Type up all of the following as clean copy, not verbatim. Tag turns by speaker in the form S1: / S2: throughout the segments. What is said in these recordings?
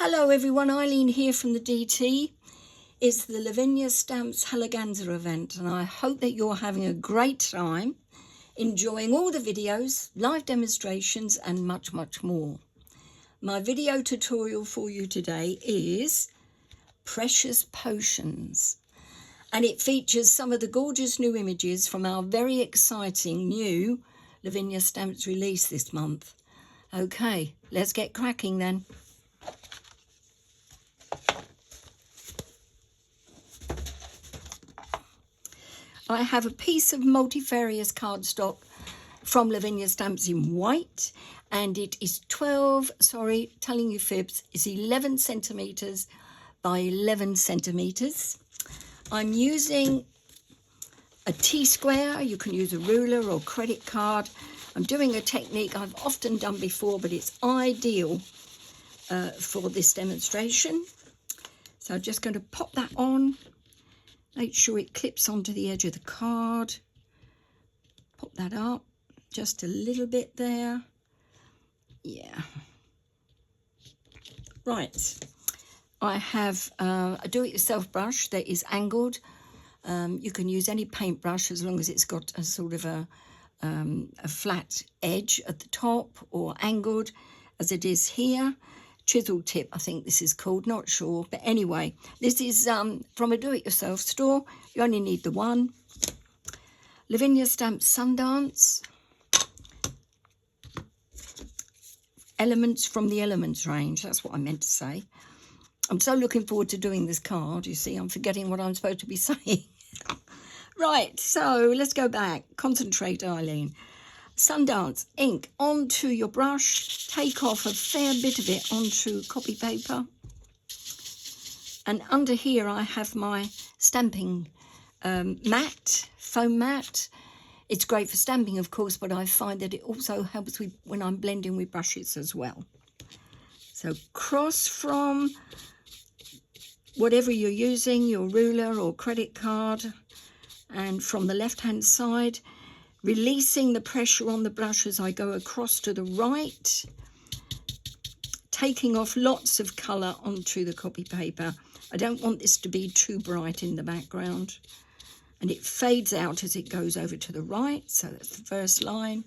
S1: Hello everyone, Eileen here from the DT. It's the Lavinia Stamps Halaganza event, and I hope that you're having a great time, enjoying all the videos, live demonstrations and much more. My video tutorial for you today is Precious Potions, and it features some of the gorgeous new images from our very exciting new Lavinia Stamps release this month. Okay, let's get cracking then. I have a piece of multifarious cardstock from Lavinia Stamps in white, and it is 11 centimetres by 11 centimetres. I'm using a T-square. You can use a ruler or credit card. I'm doing a technique I've often done before, but it's ideal for this demonstration. So I'm just going to pop that on. Make sure it clips onto the edge of the card. Pop that up just a little bit there. Yeah. Right. I have a do-it-yourself brush that is angled. You can use any paintbrush as long as it's got a sort of a flat edge at the top, or angled as it is here. Chisel tip, I think this is called, not sure, but anyway, this is from a do-it-yourself store. You only need the one. Lavinia Stamps Sundance, elements from the Elements range, that's what I meant to say. I'm so looking forward to doing this card. You see, I'm forgetting what I'm supposed to be saying. Right, so let's go back. Concentrate, Eileen. Sundance ink onto your brush, take off a fair bit of it onto copy paper, and under here I have my stamping mat, foam mat. It's great for stamping, of course, but I find that it also helps with when I'm blending with brushes as well. So cross from whatever you're using, your ruler or credit card, and from the left hand side, releasing the pressure on the brush as I go across to the right, taking off lots of colour onto the copy paper. I don't want this to be too bright in the background, and it fades out as it goes over to the right. So that's the first line.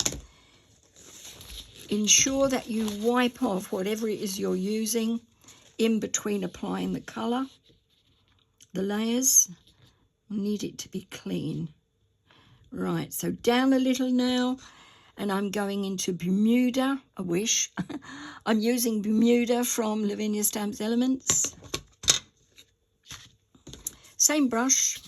S1: Ensure that you wipe off whatever it is you're using in between applying the colour. The layers, I need it to be clean. Right, so down a little now, and I'm going into Bermuda, I wish. I'm using Bermuda from Lavinia Stamps Elements. Same brush.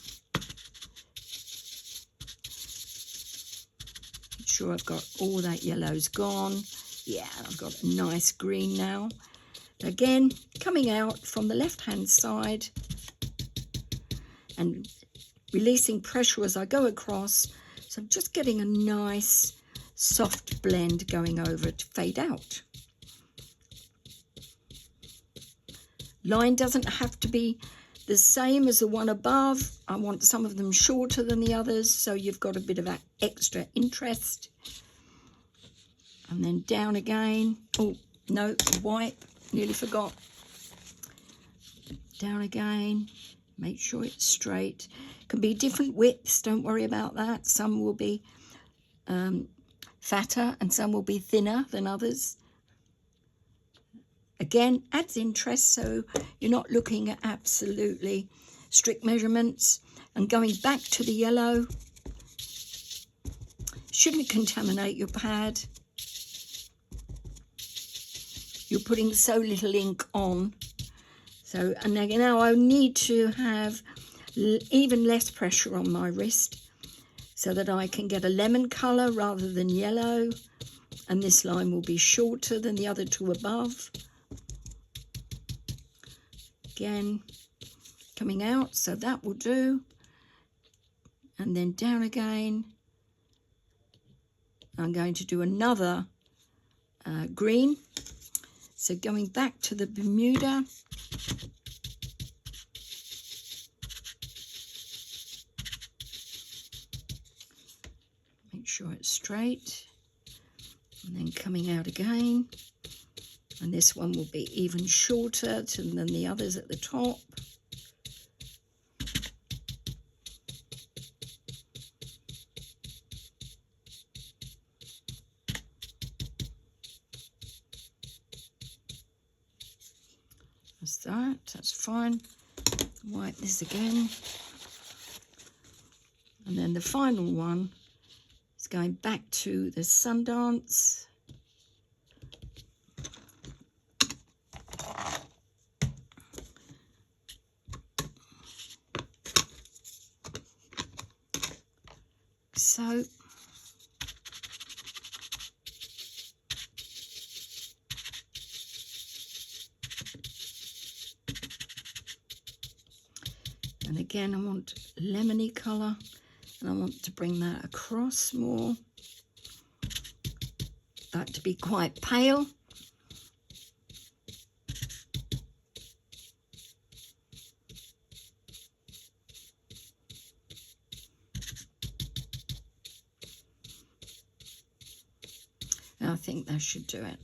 S1: Make sure I've got all that yellow's gone. Yeah, I've got a nice green now. Again, coming out from the left-hand side and releasing pressure as I go across. So I'm just getting a nice soft blend going over to fade out. Line doesn't have to be the same as the one above. I want some of them shorter than the others, so you've got a bit of that extra interest. And then down again. Oh, no, wipe, nearly forgot. Down again. Make sure it's straight. Can be different widths, don't worry about that. Some will be fatter and some will be thinner than others. Again, adds interest, so you're not looking at absolutely strict measurements. And going back to the yellow, shouldn't contaminate your pad. You're putting so little ink on. So, and now I need to have even less pressure on my wrist so that I can get a lemon colour rather than yellow, and this line will be shorter than the other two above. Again, coming out, so that will do, and then down again. I'm going to do another green, so going back to the Bermuda. Make sure it's straight, and then coming out again. And this one will be even shorter than the others at the top. That's that, that's fine. Wipe this again. And then the final one is going back to the Sundance. So, and again I want lemony colour, and I want to bring that across more, that to be quite pale. I think that should do it.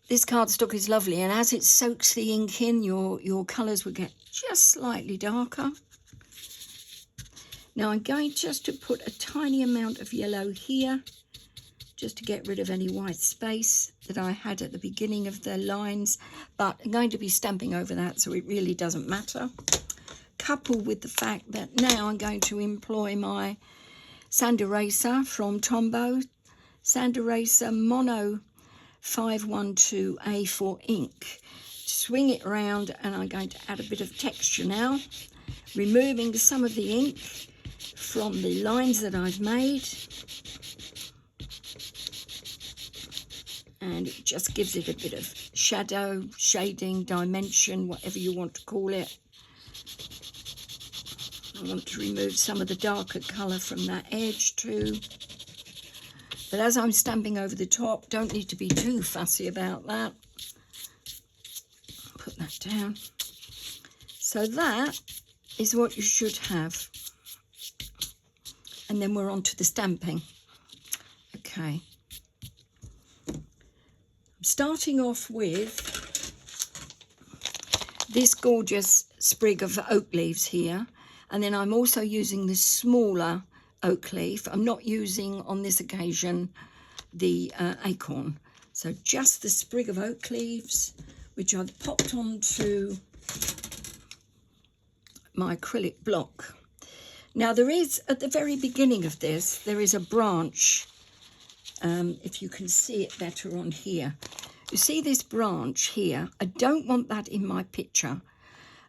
S1: This cardstock is lovely, and as it soaks the ink in, your colours will get just slightly darker. Now I'm going just to put a tiny amount of yellow here, just to get rid of any white space that I had at the beginning of the lines, but I'm going to be stamping over that, so it really doesn't matter. Coupled with the fact that now I'm going to employ my sand eraser from Tombow, sand eraser mono 512A4 ink. Swing it around, and I'm going to add a bit of texture now, removing some of the ink from the lines that I've made, and it just gives it a bit of shadow, shading, dimension, whatever you want to call it. I want to remove some of the darker colour from that edge too. But as I'm stamping over the top, don't need to be too fussy about that. Put that down. So that is what you should have. And then we're on to the stamping. Okay. I'm starting off with this gorgeous sprig of oak leaves here. And then I'm also using the smaller oak leaf. I'm not using, on this occasion, the acorn. So just the sprig of oak leaves, which I've popped onto my acrylic block. Now there is, at the very beginning of this, there is a branch, if you can see it better on here. You see this branch here? I don't want that in my picture.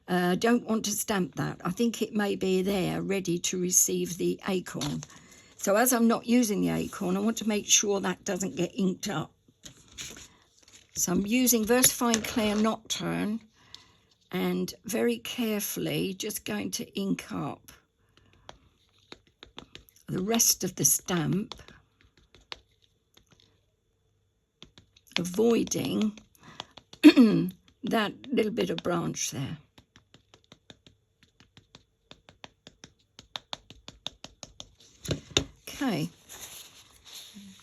S1: Don't want to stamp that. I think it may be there ready to receive the acorn. So as I'm not using the acorn, I want to make sure that doesn't get inked up. So I'm using VersaFine Clear Nocturne, and very carefully just going to ink up the rest of the stamp, avoiding that little bit of branch there. Okay,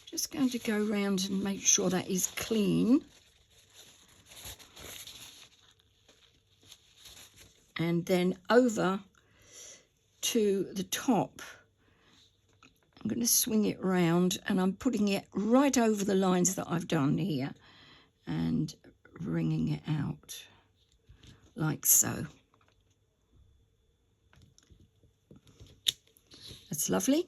S1: just going to go around and make sure that is clean. And then over to the top, I'm going to swing it round, and I'm putting it right over the lines that I've done here and wringing it out like so. That's lovely.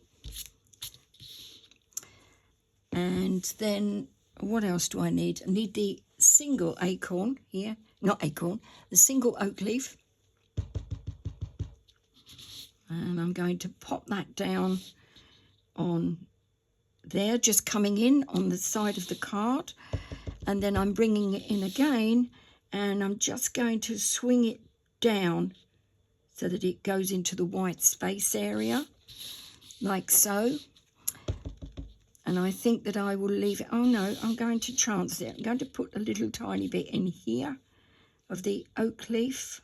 S1: And then what else do I need? I need the single acorn here, not acorn, the single oak leaf. And I'm going to pop that down on there, just coming in on the side of the card. And then I'm bringing it in again, and I'm just going to swing it down so that it goes into the white space area, like so. And I think that I will leave it. Oh no, I'm going to chance it. I'm going to put a little tiny bit in here of the oak leaf,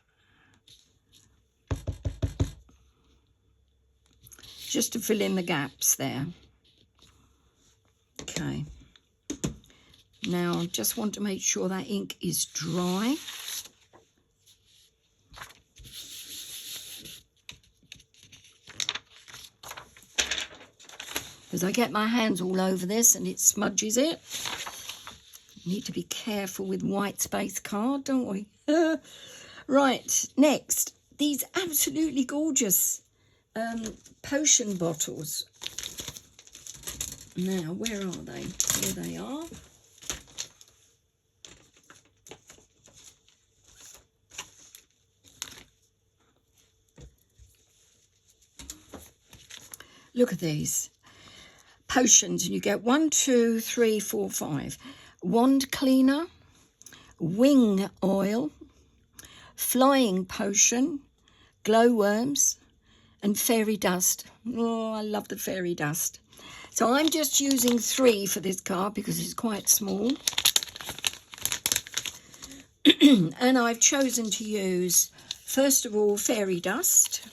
S1: just to fill in the gaps there. Okay. Now, I just want to make sure that ink is dry. Because I get my hands all over this and it smudges it. Need to be careful with white space card, don't we? Right, next, these absolutely gorgeous potion bottles. Now, where are they? Here they are. Look at these potions, and you get 1, 2, 3, 4, 5. Wand cleaner, wing oil, flying potion, glowworms, and fairy dust. Oh, I love the fairy dust. So I'm just using 3 for this card because it's quite small. And I've chosen to use, first of all, fairy dust.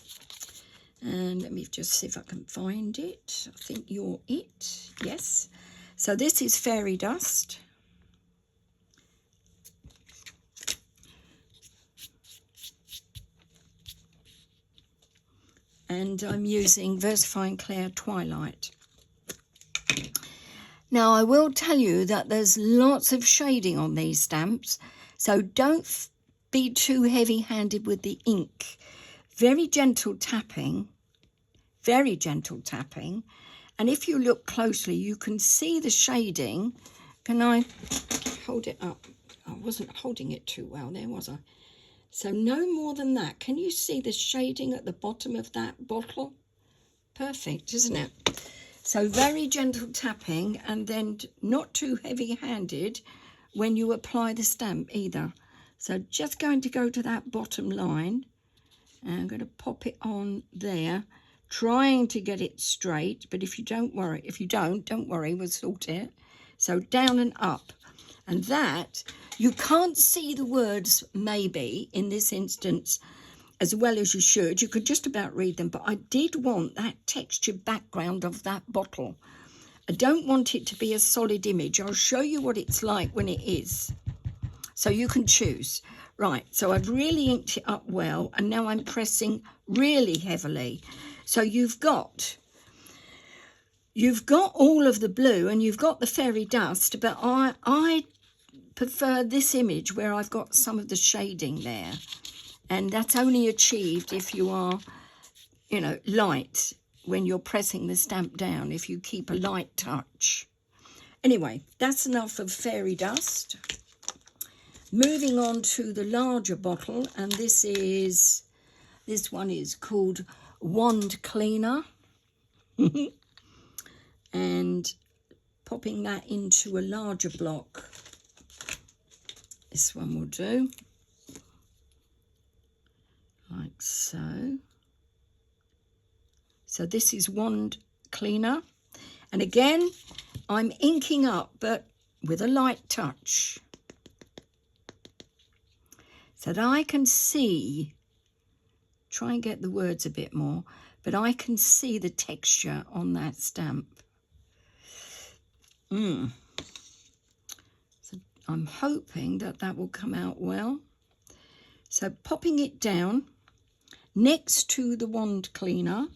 S1: And let me just see if I can find it. I think you're it. Yes. So this is fairy dust. And I'm using Versifying Clear Twilight. Now, I will tell you that there's lots of shading on these stamps, so don't be too heavy-handed with the ink. Very gentle tapping, and if you look closely, you can see the shading. Can I hold it up? I wasn't holding it too well there, was I? So no more than that. Can you see the shading at the bottom of that bottle? Perfect, isn't it? So very gentle tapping, and then not too heavy-handed when you apply the stamp either. So just going to go to that bottom line, and I'm going to pop it on there, trying to get it straight, but if you don't worry, don't worry, we'll sort it. So down and up. And that, you can't see the words maybe in this instance as well as you should. You could just about read them, but I did want that textured background of that bottle. I don't want it to be a solid image. I'll show you what it's like when it is. So you can choose. Right, so I've really inked it up well, and now I'm pressing really heavily. So you've got all of the blue and you've got the fairy dust, but I prefer this image where I've got some of the shading there. And that's only achieved if you are, you know, light when you're pressing the stamp down, if you keep a light touch. Anyway, that's enough of fairy dust. Moving on to the larger bottle, and this one is called Wand Cleaner. And popping that into a larger block. This one will do. Like so. So this is Wand Cleaner. And again, I'm inking up, but with a light touch. So that I can see, try and get the words a bit more, but I can see the texture on that stamp. So I'm hoping that that will come out well. So popping it down next to the wand cleaner,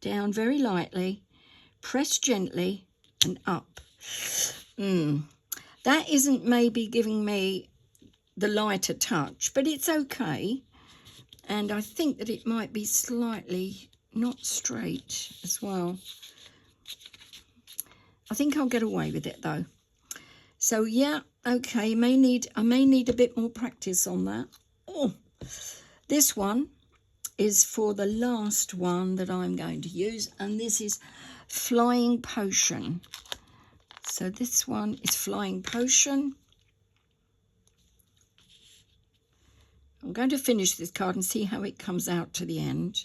S1: down very lightly, press gently and up. That isn't maybe giving me the lighter touch, but it's okay. And I think that it might be slightly not straight as well. I think I'll get away with it though. So yeah, okay, I may need a bit more practice on that. Oh, this one is for the last one that I'm going to use, and this is Flying Potion. So this one is Flying Potion. I'm going to finish this card and see how it comes out to the end.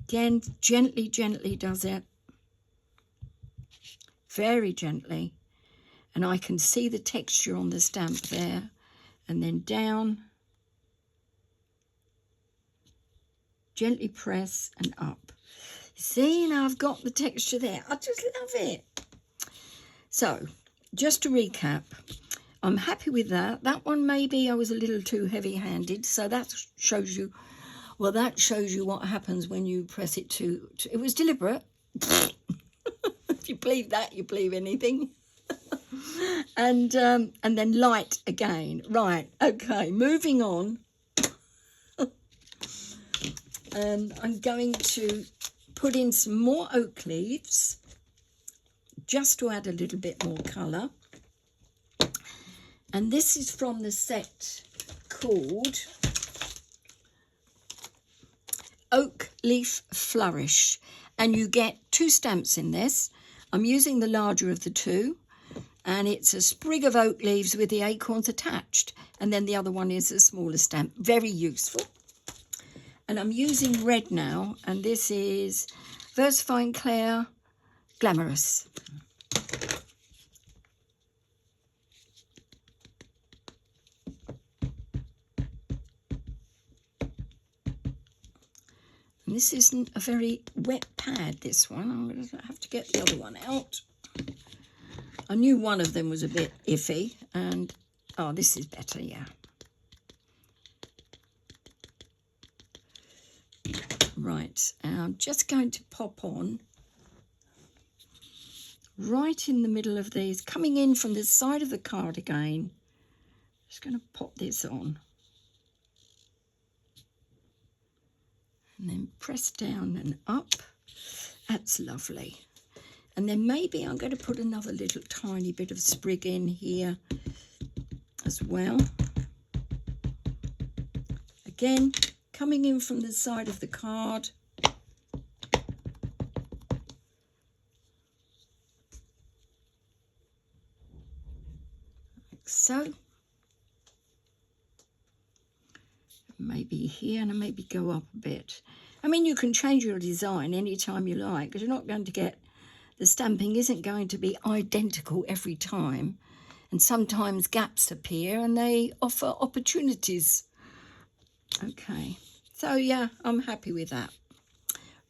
S1: Again, gently, gently does it. Very gently. And I can see the texture on the stamp there. And then down. Gently press and up. See, now I've got the texture there. I just love it. So, just to recap, I'm happy with that. That one, maybe I was a little too heavy-handed, so that shows you, well, that shows you what happens when you press it to it was deliberate. If you believe that, you believe anything. And then light again. Right, okay, moving on. I'm going to put in some more oak leaves just to add a little bit more colour. And this is from the set called Oak Leaf Flourish. And you get 2 stamps in this. I'm using the larger of the 2. And it's a sprig of oak leaves with the acorns attached. And then the other one is a smaller stamp. Very useful. And I'm using red now. And this is Versifying Claire Glamorous. And this isn't a very wet pad, this one. I'm going to have to get the other one out. I knew one of them was a bit iffy, and oh, this is better, yeah. Right, and I'm just going to pop on right in the middle of these, coming in from the side of the card again. Just going to pop this on. And then press down and up. That's lovely. And then maybe I'm going to put another little tiny bit of sprig in here as well. Again, coming in from the side of the card. Like so. Maybe here, and maybe go up a bit. I mean, you can change your design anytime you like, because you're not going to get, the stamping isn't going to be identical every time. And sometimes gaps appear and they offer opportunities. Okay, so yeah, I'm happy with that.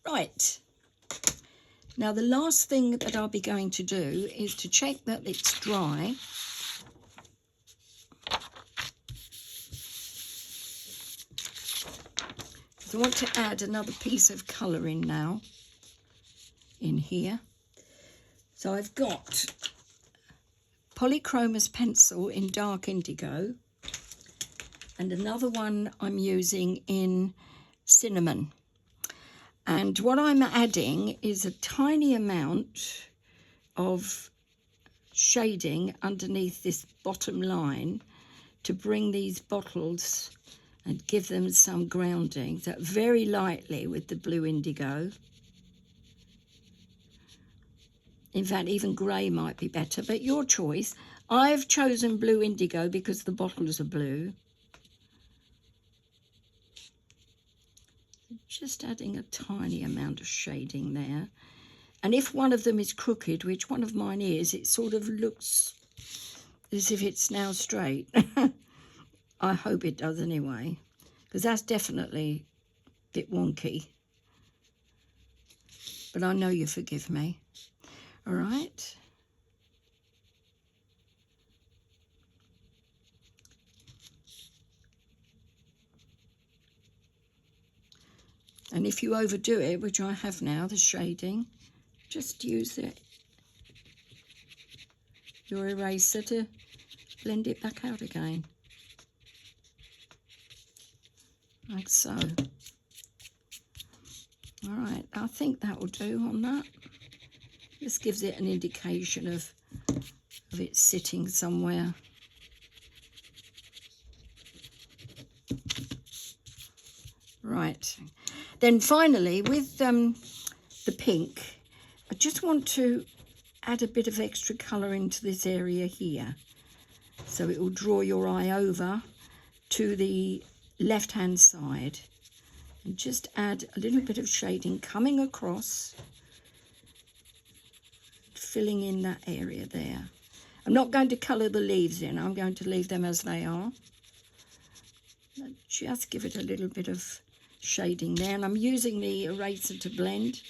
S1: Right, now the last thing that I'll be going to do is to check that it's dry. I want to add another piece of colour in now, in here. So I've got Polychromos pencil in dark indigo, and another one I'm using in cinnamon. And what I'm adding is a tiny amount of shading underneath this bottom line to bring these bottles and give them some grounding, so very lightly with the blue indigo. In fact, even grey might be better, but your choice. I've chosen blue indigo because the bottles are blue. Just adding a tiny amount of shading there. And if one of them is crooked, which one of mine is, it sort of looks as if it's now straight. I hope it does anyway, because that's definitely a bit wonky. But I know you forgive me. All right. And if you overdo it, which I have now, the shading, just use your eraser to blend it back out again. Like so. All right, I think that will do on that. This gives it an indication of it sitting somewhere. Right. Then finally, with the pink, I just want to add a bit of extra colour into this area here. So it will draw your eye over to the left-hand side. And just add a little bit of shading coming across, filling in that area there. I'm not going to colour the leaves in. I'm going to leave them as they are. Just give it a little bit of shading there. And I'm using the eraser to blend.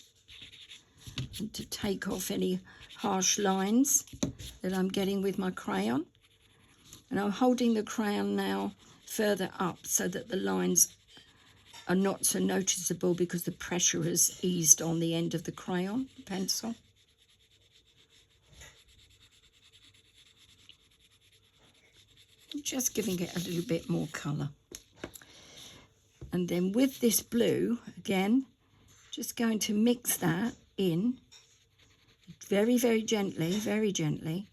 S1: and to take off any harsh lines that I'm getting with my crayon. And I'm holding the crayon now further up so that the lines are not so noticeable because the pressure has eased on the end of the crayon pencil. Just giving it a little bit more colour. And then with this blue, again, just going to mix that in very, very gently,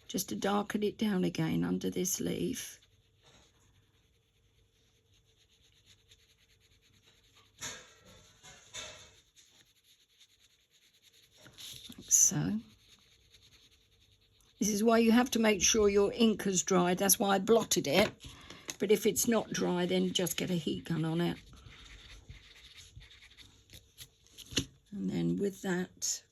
S1: just to darken it down again under this leaf. Like so. This is why you have to make sure your ink has dried. That's why I blotted it. But if it's not dry, then just get a heat gun on it. And then with that,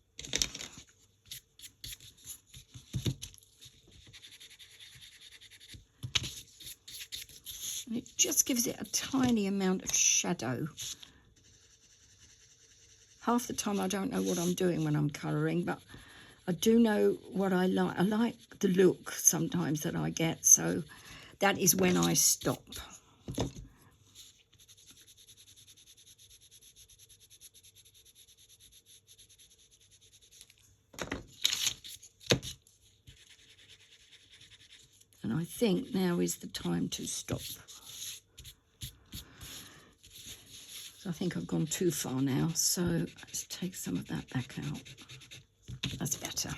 S1: and it just gives it a tiny amount of shadow. Half the time I don't know what I'm doing when I'm colouring, but I do know what I like. I like the look sometimes that I get, so that is when I stop. And I think now is the time to stop. So I think I've gone too far now, so let's take some of that back out. That's better.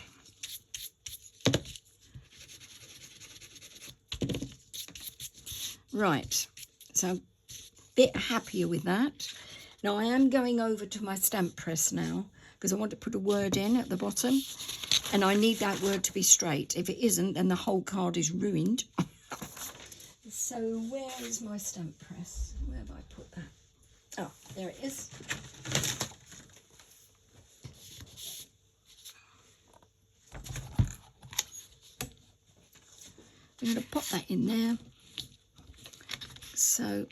S1: Right, so I'm a bit happier with that. Now I am going over to my stamp press now because I want to put a word in at the bottom and I need that word to be straight. If it isn't, then the whole card is ruined. So where is my stamp press? Where have I put that? Oh, there it is. I'm going to pop that in there. So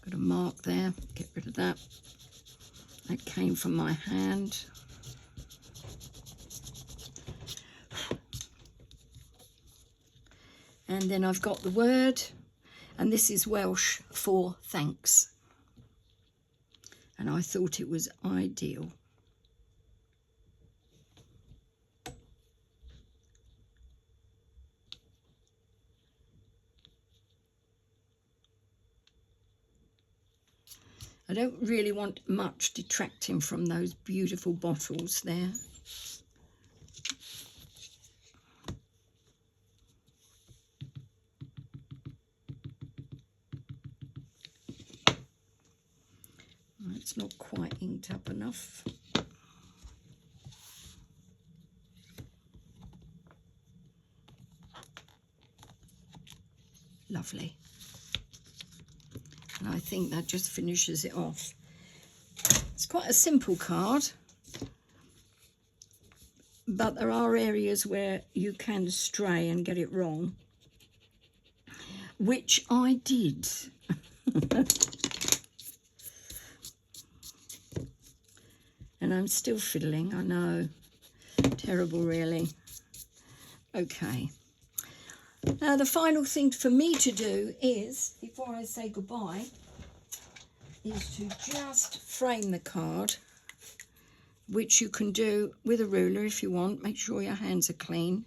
S1: got a mark there, get rid of that. That came from my hand. And then I've got the word, and this is Welsh for thanks. And I thought it was ideal. I don't really want much detracting from those beautiful bottles there. It's not quite inked up enough. Lovely. And I think that just finishes it off. It's quite a simple card, but there are areas where you can stray and get it wrong, which I did. And I'm still fiddling, I know. Terrible, really. Okay. Now, the final thing for me to do is, before I say goodbye, is to just frame the card, which you can do with a ruler if you want. Make sure your hands are clean.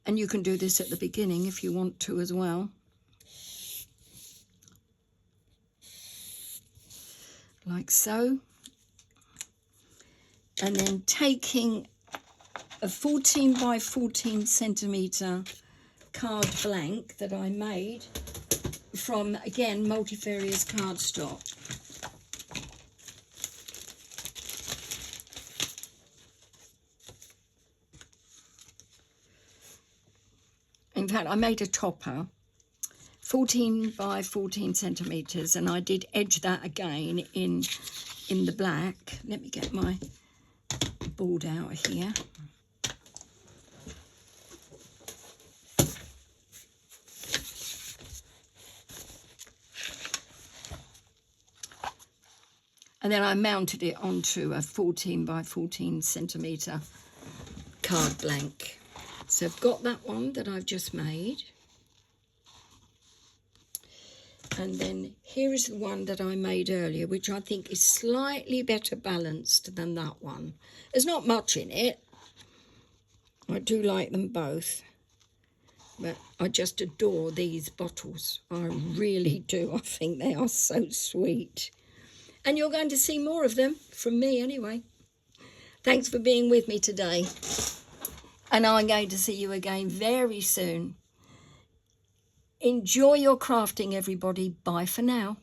S1: And you can do this at the beginning if you want to as well. Like so. And then taking a 14 by 14 centimetre card blank that I made from, again, multifarious cardstock. In fact, I made a topper, 14 by 14 centimetres, and I did edge that again in the black. Let me get my board out here. And then I mounted it onto a 14 by 14 centimetre card blank. So I've got that one that I've just made. And then here is the one that I made earlier, which I think is slightly better balanced than that one. There's not much in it. I do like them both. But I just adore these bottles. I really do. I think they are so sweet. And you're going to see more of them from me anyway. Thanks for being with me today. And I'm going to see you again very soon. Enjoy your crafting, everybody. Bye for now.